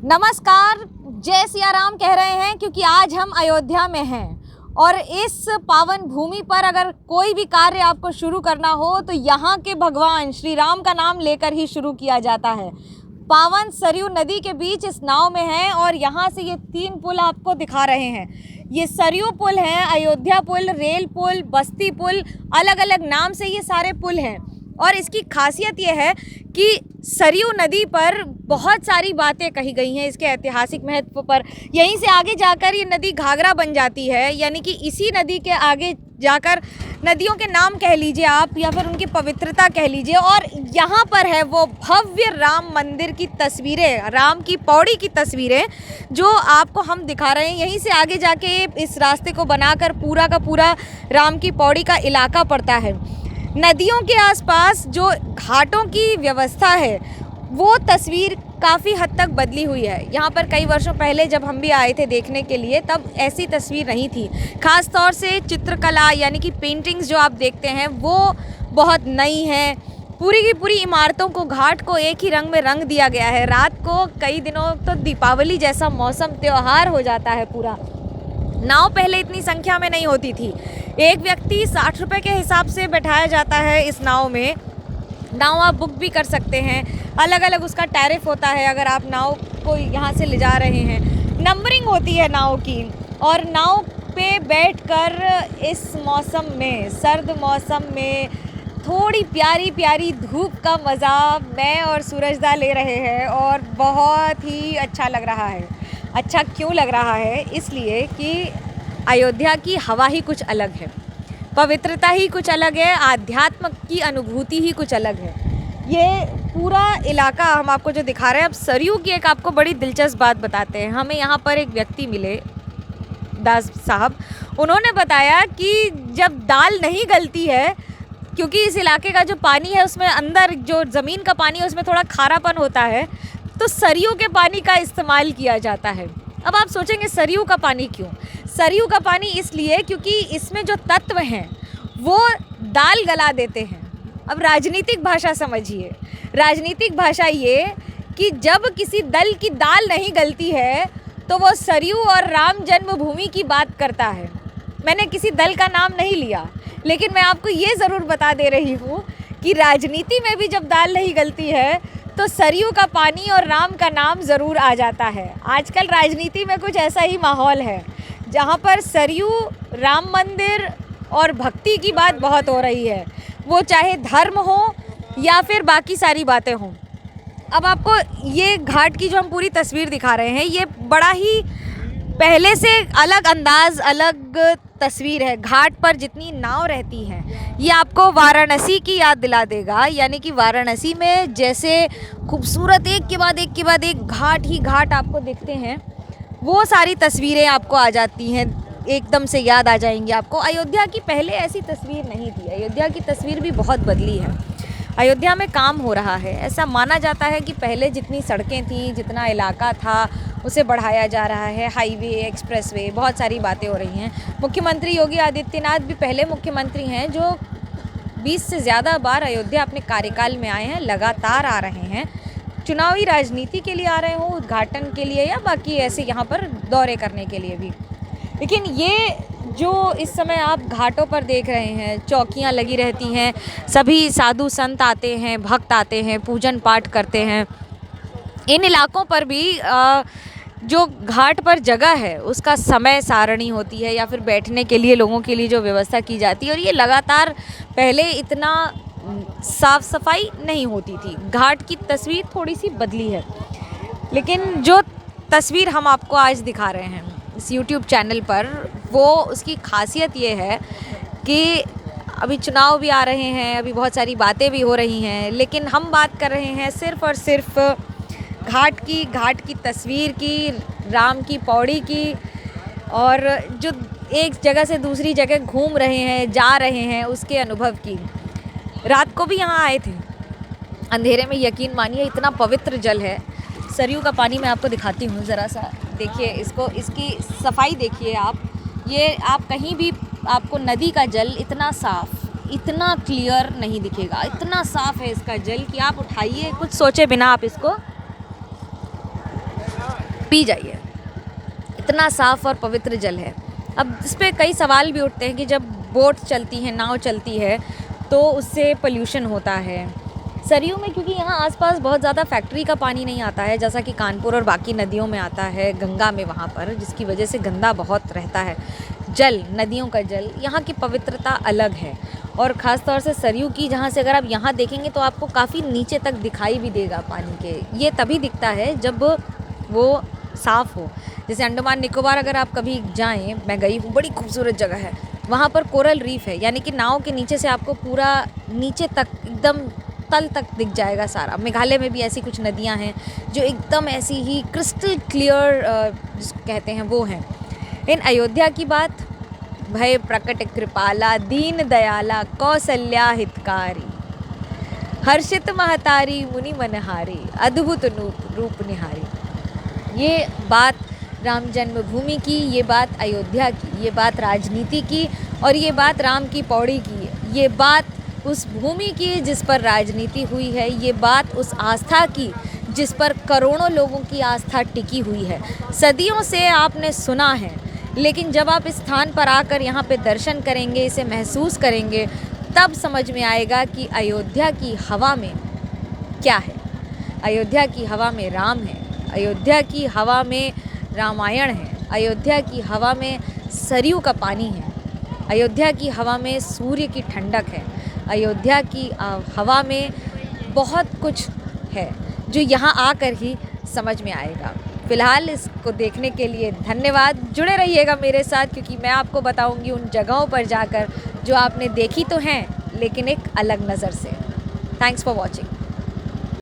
नमस्कार, जय सिया राम कह रहे हैं क्योंकि आज हम अयोध्या में हैं और इस पावन भूमि पर अगर कोई भी कार्य आपको शुरू करना हो तो यहाँ के भगवान श्री राम का नाम लेकर ही शुरू किया जाता है। पावन सरयू नदी के बीच इस नाव में हैं और यहाँ से ये 3 पुल आपको दिखा रहे हैं। ये सरयू पुल है, अयोध्या पुल, रेल पुल, बस्ती पुल, अलग अलग नाम से ये सारे पुल हैं। और इसकी खासियत ये है कि सरयू नदी पर बहुत सारी बातें कही गई हैं इसके ऐतिहासिक महत्व पर। यहीं से आगे जाकर ये नदी घाघरा बन जाती है, यानी कि इसी नदी के आगे जाकर नदियों के नाम कह लीजिए आप या फिर उनकी पवित्रता कह लीजिए। और यहाँ पर है वो भव्य राम मंदिर की तस्वीरें, राम की पौड़ी की तस्वीरें जो आपको हम दिखा रहे हैं। यहीं से आगे जाके इस रास्ते को बनाकर पूरा का पूरा राम की पौड़ी का इलाका पड़ता है। नदियों के आसपास जो घाटों की व्यवस्था है वो तस्वीर काफ़ी हद तक बदली हुई है। यहाँ पर कई वर्षों पहले जब हम भी आए थे देखने के लिए तब ऐसी तस्वीर नहीं थी। ख़ास तौर से चित्रकला यानी कि पेंटिंग्स जो आप देखते हैं वो बहुत नई है। पूरी की पूरी इमारतों को, घाट को एक ही रंग में रंग दिया गया है। रात को कई दिनों तो दीपावली जैसा मौसम, त्यौहार हो जाता है पूरा। नाव पहले इतनी संख्या में नहीं होती थी। एक व्यक्ति 60 रुपये के हिसाब से बैठाया जाता है इस नाव में। नाव आप बुक भी कर सकते हैं, अलग अलग उसका टैरिफ होता है अगर आप नाव को यहाँ से ले जा रहे हैं। नंबरिंग होती है नाव की और नाव पे बैठकर इस मौसम में, सर्द मौसम में थोड़ी प्यारी प्यारी धूप का मज़ा मैं और सूरजदा ले रहे हैं और बहुत ही अच्छा लग रहा है। अच्छा क्यों लग रहा है? इसलिए कि अयोध्या की हवा ही कुछ अलग है, पवित्रता ही कुछ अलग है, आध्यात्म की अनुभूति ही कुछ अलग है। ये पूरा इलाका हम आपको जो दिखा रहे हैं। अब सरयू की एक आपको बड़ी दिलचस्प बात बताते हैं। हमें यहाँ पर एक व्यक्ति मिले, दास साहब। उन्होंने बताया कि जब दाल नहीं गलती है, क्योंकि इस इलाके का जो पानी है उसमें अंदर जो ज़मीन का पानी है उसमें थोड़ा खारापन होता है, तो सरयू के पानी का इस्तेमाल किया जाता है। अब आप सोचेंगे सरयू का पानी क्यों? सरयू का पानी इसलिए क्योंकि इसमें जो तत्व हैं वो दाल गला देते हैं। अब राजनीतिक भाषा समझिए। राजनीतिक भाषा ये कि जब किसी दल की दाल नहीं गलती है तो वो सरयू और राम जन्मभूमि की बात करता है। मैंने किसी दल का नाम नहीं लिया, लेकिन मैं आपको ये ज़रूर बता दे रही हूँ कि राजनीति में भी जब दाल नहीं गलती है तो सरयू का पानी और राम का नाम ज़रूर आ जाता है। आजकल राजनीति में कुछ ऐसा ही माहौल है जहाँ पर सरयू, राम मंदिर और भक्ति की बात बहुत हो रही है, वो चाहे धर्म हो या फिर बाकी सारी बातें हों। अब आपको ये घाट की जो हम पूरी तस्वीर दिखा रहे हैं ये बड़ा ही पहले से अलग अंदाज, अलग तस्वीर है। घाट पर जितनी नाव रहती हैं ये आपको वाराणसी की याद दिला देगा। यानी कि वाराणसी में जैसे खूबसूरत एक के बाद एक घाट ही घाट आपको दिखते हैं, वो सारी तस्वीरें आपको आ जाती हैं, एकदम से याद आ जाएंगी आपको। अयोध्या की पहले ऐसी तस्वीर नहीं थी। अयोध्या की तस्वीर भी बहुत बदली है। अयोध्या में काम हो रहा है। ऐसा माना जाता है कि पहले जितनी सड़कें थी, जितना इलाका था, उसे बढ़ाया जा रहा है। हाईवे, एक्सप्रेसवे, बहुत सारी बातें हो रही हैं। मुख्यमंत्री योगी आदित्यनाथ भी पहले मुख्यमंत्री हैं जो 20 से ज़्यादा बार अयोध्या अपने कार्यकाल में आए हैं, लगातार आ रहे हैं। चुनावी राजनीति के लिए आ रहे हों, उद्घाटन के लिए या बाकी ऐसे यहाँ पर दौरे करने के लिए भी। लेकिन ये जो इस समय आप घाटों पर देख रहे हैं, चौकियाँ लगी रहती हैं, सभी साधु संत आते हैं, भक्त आते हैं, पूजन पाठ करते हैं। इन इलाकों पर भी जो घाट पर जगह है उसका समय सारणी होती है या फिर बैठने के लिए लोगों के लिए जो व्यवस्था की जाती है। और ये लगातार, पहले इतना साफ़ सफाई नहीं होती थी। घाट की तस्वीर थोड़ी सी बदली है, लेकिन जो तस्वीर हम आपको आज दिखा रहे हैं इस YouTube चैनल पर, वो उसकी खासियत ये है कि अभी चुनाव भी आ रहे हैं, अभी बहुत सारी बातें भी हो रही हैं, लेकिन हम बात कर रहे हैं सिर्फ़ और सिर्फ घाट की तस्वीर की, राम की पौड़ी की, और जो एक जगह से दूसरी जगह घूम रहे हैं, जा रहे हैं, उसके अनुभव की। रात को भी यहाँ आए थे अंधेरे में, यकीन मानिए इतना पवित्र जल है। सरयू का पानी मैं आपको दिखाती हूँ, ज़रा सा देखिए इसको, इसकी सफाई देखिए आप। ये आप कहीं भी आपको नदी का जल इतना साफ़, इतना क्लियर नहीं दिखेगा। इतना साफ़ है इसका जल कि आप उठाइए, कुछ सोचे बिना आप इसको पी जाइए, इतना साफ़ और पवित्र जल है। अब इस पे कई सवाल भी उठते हैं कि जब बोट चलती है, नाव चलती है, तो उससे पोल्यूशन होता है। सरयू में क्योंकि यहाँ आसपास बहुत ज़्यादा फैक्ट्री का पानी नहीं आता है जैसा कि कानपुर और बाकी नदियों में आता है, गंगा में वहाँ पर, जिसकी वजह से गंदा बहुत रहता है जल, नदियों का जल। यहाँ की पवित्रता अलग है और ख़ास तौर से सरयू की, जहाँ से अगर आप यहाँ देखेंगे तो आपको काफ़ी नीचे तक दिखाई भी देगा पानी के। ये तभी दिखता है जब वो साफ़ हो। जैसे अंडमान निकोबार अगर आप कभी जाएं, मैं गई हूँ, बड़ी खूबसूरत जगह है, वहाँ पर कोरल रीफ है, यानी कि नाव के नीचे से आपको पूरा नीचे तक एकदम तल तक दिख जाएगा सारा। मेघालय में भी ऐसी कुछ नदियाँ हैं जो एकदम ऐसी ही क्रिस्टल क्लियर जिसको कहते हैं वो हैं। इन अयोध्या की बात, भय प्रकट कृपाला, दीन दयाला, कौसल्या हितकारी, हर्षित महतारी, मुनि मनहारी, अद्भुत रूप निहारी। ये बात राम जन्मभूमि की, ये बात अयोध्या की, ये बात राजनीति की और ये बात राम की पौड़ी की, ये बात उस भूमि की जिस पर राजनीति हुई है, ये बात उस आस्था की जिस पर करोड़ों लोगों की आस्था टिकी हुई है। सदियों से आपने सुना है, लेकिन जब आप इस स्थान पर आकर यहाँ पे दर्शन करेंगे, इसे महसूस करेंगे, तब समझ में आएगा कि अयोध्या की हवा में क्या है। अयोध्या की हवा में राम है, अयोध्या की हवा में रामायण है, अयोध्या की हवा में सरयू का पानी है, अयोध्या की हवा में सूर्य की ठंडक है, अयोध्या की हवा में बहुत कुछ है जो यहाँ आकर ही समझ में आएगा। फ़िलहाल इसको देखने के लिए धन्यवाद। जुड़े रहिएगा मेरे साथ, क्योंकि मैं आपको बताऊंगी उन जगहों पर जाकर जो आपने देखी तो हैं लेकिन एक अलग नज़र से। Thanks for watching.